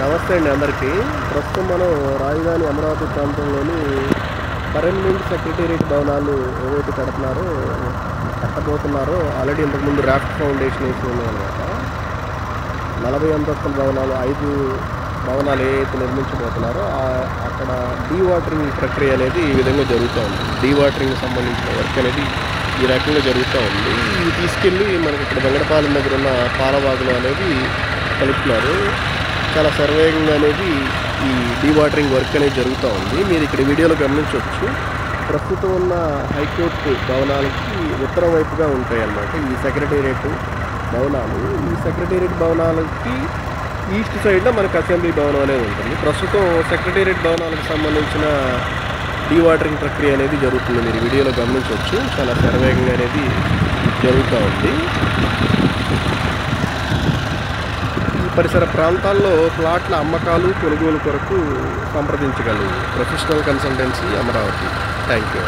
నమస్తే అండి అందరికీ. ప్రస్తుతం మనం రాజధాని అమరావతి ప్రాంతంలోని పర్మనెంట్ సెక్రటేరియట్ భవనాలు ఏవైతే కట్టబోతున్నారో ఆల్రెడీ ఇంతకుముందు రాఫ్ట్ ఫౌండేషన్ వేసి ఉన్నాయన్నమాట. 40 అంతస్తుల భవనాలు 5 భవనాలు ఏవైతే నిర్మించబోతున్నారో అక్కడ డీవాటరింగ్ ప్రక్రియ అనేది ఈ విధంగా జరుగుతూ ఉంది. డీవాటరింగ్ సంబంధించిన వర్క్ అనేది ఈ రకంగా జరుగుతూ ఉంది. ఇవి తీసుకెళ్ళి మనకి ఇక్కడ వెంగడపాలెం దగ్గర ఉన్న పాలవాగులు అనేది కలుపుతున్నారు. చాలా సర్వేగంగా అనేది ఈ డీవాటరింగ్ వర్క్ అనేది జరుగుతూ ఉంది. మీరు ఇక్కడ వీడియోలో గమనించవచ్చు. ప్రస్తుతం ఉన్న హైకోర్టు భవనాలకి ఉత్తరం వైపుగా ఉంటాయి అన్నమాట ఈ సెక్రటేరియట్ భవనాలు. ఈ సెక్రటేరియట్ భవనాలకి ఈస్ట్ సైడ్లో మనకు అసెంబ్లీ భవనం అనేది ఉంటుంది. ప్రస్తుతం సెక్రటేరియట్ భవనాలకు సంబంధించిన డీవాటరింగ్ ప్రక్రియ అనేది జరుగుతుంది. మీరు వీడియోలో గమనించవచ్చు. చాలా సర్వేగంగా అనేది జరుగుతూ ఉంది. పరిసర ప్రాంతాల్లో ప్లాట్ల అమ్మకాలు కొనుగోలు కొరకు సంప్రదించగలరు professional consultancy Amaravati. Thank you.